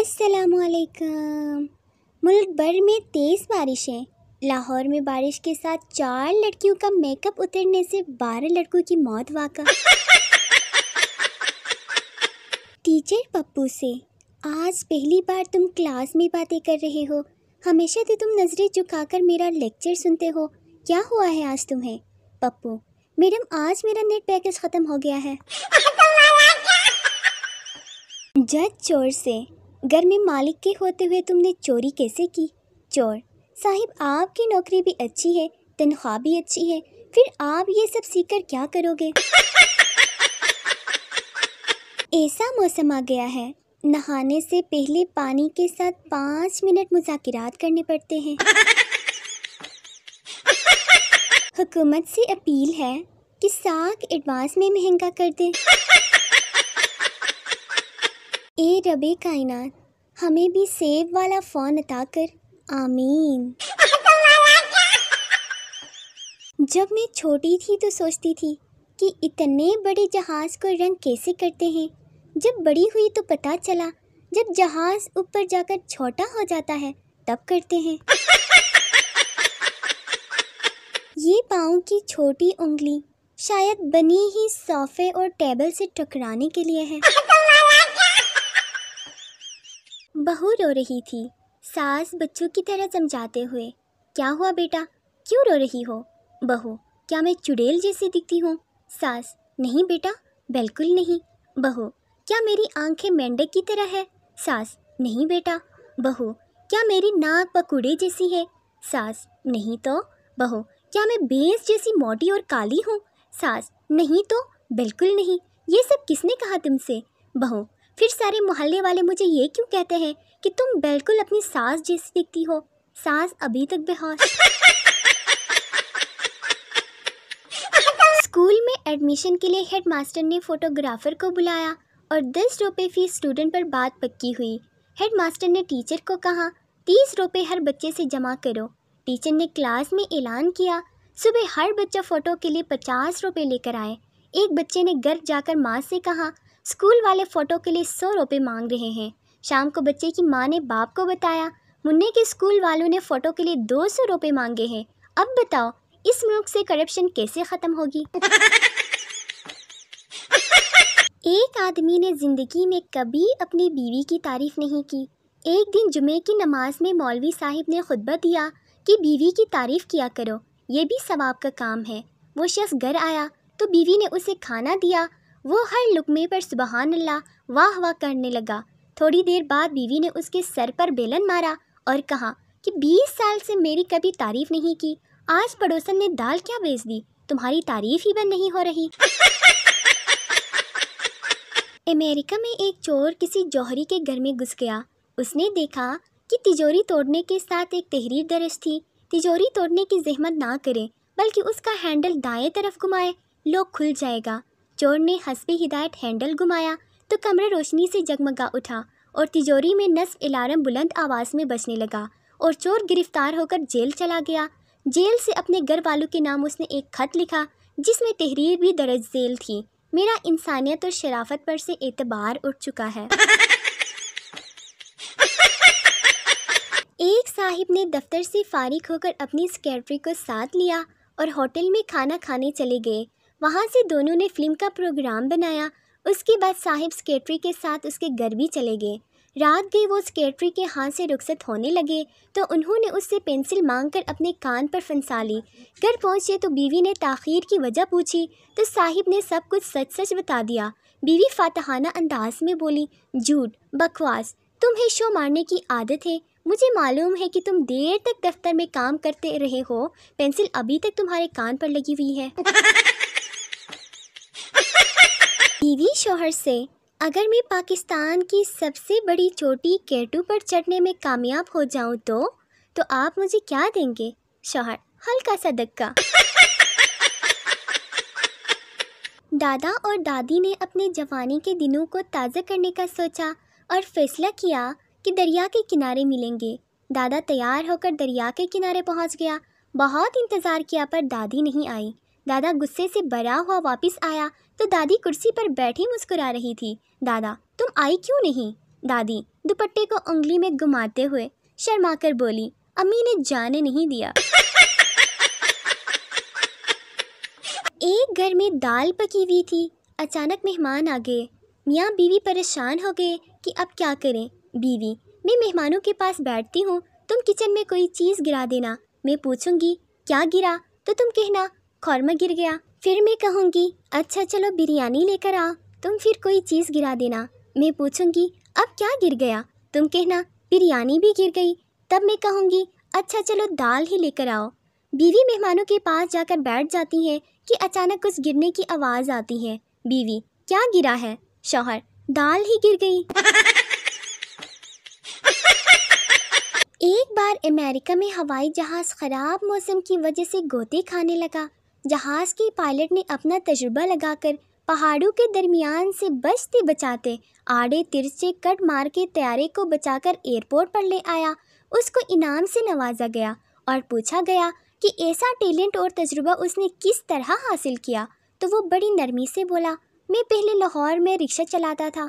السلام علیکم۔ ملک بھر میں تیز بارشیں، لاہور میں بارش کے ساتھ 4 لڑکیوں کا میک اپ اترنے سے 12 لڑکوں کی موت واقع۔ ٹیچر پپو سے: آج پہلی بار تم کلاس میں باتیں کر رہے ہو، ہمیشہ تو تم نظریں جھکا کر میرا لیکچر سنتے ہو، کیا ہوا ہے آج تمہیں؟ پپو: میڈم آج میرا نیٹ پیکج ختم ہو گیا ہے۔ جج چور سے: گھر میں مالک کے ہوتے ہوئے تم نے چوری کیسے کی؟ چور: صاحب آپ کی نوکری بھی اچھی ہے، تنخواہ بھی اچھی ہے، پھر آپ یہ سب سیکھ کر کیا کرو گے؟ ایسا موسم آ گیا ہے، نہانے سے پہلے پانی کے ساتھ 5 منٹ مذاکرات کرنے پڑتے ہیں۔ حکومت سے اپیل ہے کہ ساگ ایڈوانس میں مہنگا کر دیں۔ اے رب کائنات، ہمیں بھی سیب والا فون عطا کر، آمین۔ جب میں چھوٹی تھی تو سوچتی تھی کہ اتنے بڑے جہاز کو رنگ کیسے کرتے ہیں۔ جب بڑی ہوئی تو پتہ چلا جب جہاز اوپر جا کر چھوٹا ہو جاتا ہے تب کرتے ہیں۔ یہ پاؤں کی چھوٹی انگلی شاید بنی ہی صوفے اور ٹیبل سے ٹکرانے کے لیے ہے۔ بہو رو رہی تھی، ساس بچوں کی طرح سمجھاتے ہوئے: کیا ہوا بیٹا، کیوں رو رہی ہو؟ بہو: کیا میں چڑیل جیسی دکھتی ہوں؟ ساس: نہیں بیٹا، بالکل نہیں۔ بہو: کیا میری آنکھیں مینڈک کی طرح ہے؟ ساس: نہیں بیٹا۔ بہو: کیا میری ناک پکوڑے جیسی ہے؟ ساس: نہیں تو۔ بہو: کیا میں بھینس جیسی موٹی اور کالی ہوں؟ ساس: نہیں تو، بالکل نہیں۔ یہ سب کس نے کہا تم سے؟ بہو: پھر سارے محلے والے مجھے یہ کیوں کہتے ہیں کہ تم بالکل اپنی ساس جیسی دکھتی ہو؟ ساس ابھی تک بے ہوش۔ اسکول میں ایڈمیشن کے لیے ہیڈ ماسٹر نے فوٹوگرافر کو بلایا اور 10 روپے فی اسٹوڈنٹ پر بات پکی ہوئی۔ ہیڈ ماسٹر نے ٹیچر کو کہا 30 روپے ہر بچے سے جمع کرو۔ ٹیچر نے کلاس میں اعلان کیا صبح ہر بچہ فوٹو کے لیے 50 روپے لے کر آئے۔ ایک بچے نے گھر جا کر ماں سے کہا اسکول والے فوٹو کے لیے 100 روپے مانگ رہے ہیں۔ شام کو بچے کی ماں نے باپ کو بتایا منّے کے اسکول والوں نے فوٹو کے لیے 200 روپے مانگے ہیں، اب بتاؤ اس ملک سے کرپشن کیسے ختم ہوگی؟ ایک آدمی نے زندگی میں کبھی اپنی بیوی کی تعریف نہیں کی۔ ایک دن جمعے کی نماز میں مولوی صاحب نے خطبہ دیا کہ بیوی کی تعریف کیا کرو، یہ بھی ثواب کا کام ہے۔ وہ شخص گھر آیا تو بیوی نے اسے کھانا دیا، وہ ہر لقمے پر سبحان اللہ واہ واہ کرنے لگا۔ تھوڑی دیر بعد بیوی نے اس کے سر پر بیلن مارا اور کہا کہ 20 سال سے میری کبھی تعریف نہیں کی، آج پڑوسن نے دال کیا بیچ دی، تمہاری تعریف ہی بند نہیں ہو رہی۔ امریکہ میں ایک چور کسی جوہری کے گھر میں گھس گیا۔ اس نے دیکھا کہ تجوری توڑنے کے ساتھ ایک تحریر درج تھی، تجوری توڑنے کی زحمت نہ کریں بلکہ اس کا ہینڈل دائیں طرف گھمائے، لوک کھل جائے گا۔ چور نے حسب ہدایت ہینڈل گھمایا تو کمرہ روشنی سے جگمگا اٹھا اور تجوری میں نصب الارم بلند آواز میں بجنے لگا اور چور گرفتار ہو کر جیل چلا گیا۔ جیل سے اپنے گھر والوں کے نام اس نے ایک خط لکھا جس میں تحریر بھی درج ذیل تھی: میرا انسانیت اور شرافت پر سے اعتبار اٹھ چکا ہے۔ ایک صاحب نے دفتر سے فارغ ہو کر اپنی سیکریٹری کو ساتھ لیا اور ہوٹل میں کھانا کھانے چلے گئے۔ وہاں سے دونوں نے فلم کا پروگرام بنایا۔ اس کے بعد صاحب سیکریٹری کے ساتھ اس کے گھر بھی چلے گئے۔ رات گئی وہ سیکریٹری کے ہاتھ سے رخصت ہونے لگے تو انہوں نے اس سے پینسل مانگ کر اپنے کان پر پھنسا لی۔ گھر پہنچے تو بیوی نے تاخیر کی وجہ پوچھی تو صاحب نے سب کچھ سچ سچ بتا دیا۔ بیوی فاتحانہ انداز میں بولی: جھوٹ، بکواس، تمہیں شو مارنے کی عادت ہے، مجھے معلوم ہے کہ تم دیر تک دفتر میں کام کرتے رہے ہو، پینسل ابھی تک تمہارے کان پر لگی ہوئی ہے۔ بیوی شوہر سے: اگر میں پاکستان کی سب سے بڑی چوٹی کیٹو پر چڑھنے میں کامیاب ہو جاؤں تو آپ مجھے کیا دیں گے؟ شوہر: ہلکا سا دھکا۔ دادا اور دادی نے اپنے جوانی کے دنوں کو تازہ کرنے کا سوچا اور فیصلہ کیا کہ دریا کے کنارے ملیں گے۔ دادا تیار ہو کر دریا کے کنارے پہنچ گیا۔ بہت انتظار کیا پر دادی نہیں آئی۔ دادا غصے سے بھرا ہوا واپس آیا تو دادی کرسی پر بیٹھی مسکرا رہی تھی۔ دادا: تم آئی کیوں نہیں؟ دادی دوپٹے کو انگلی میں گھماتے ہوئے شرما کر بولی، امی نے جانے نہیں دیا۔ ایک گھر میں دال پکی ہوئی تھی، اچانک مہمان آ گئے۔ میاں بیوی پریشان ہو گئے کہ اب کیا کریں۔ بیوی، میں مہمانوں کے پاس بیٹھتی ہوں، تم کچن میں کوئی چیز گرا دینا، میں پوچھوں گی کیا گرا تو تم کہنا قورمہ گر گیا، پھر میں کہوں گی اچھا چلو بریانی لے کر آؤ، تم پھر کوئی چیز گرا دینا، میں پوچھوں گی اب کیا گر گیا، تم کہنا بریانی بھی گر گئی، تب میں کہوں گی اچھا چلو دال ہی لے کر آؤ۔ بیوی مہمانوں کے پاس جا کر بیٹھ جاتی ہے کہ اچانک کچھ گرنے کی آواز آتی ہے۔ بیوی، کیا گرا ہے؟ شوہر، دال ہی گر گئی۔ ایک بار امریکہ میں ہوائی جہاز خراب موسم کی وجہ سے گوتے کھانے لگا۔ جہاز کے پائلٹ نے اپنا تجربہ لگا کر پہاڑوں کے درمیان سے بچتے بچاتے آڑے ترچے کٹ مار کے طیارے کو بچا کر ایئرپورٹ پر لے آیا۔ اس کو انعام سے نوازا گیا اور پوچھا گیا کہ ایسا ٹیلنٹ اور تجربہ اس نے کس طرح حاصل کیا، تو وہ بڑی نرمی سے بولا، میں پہلے لاہور میں رکشہ چلاتا تھا۔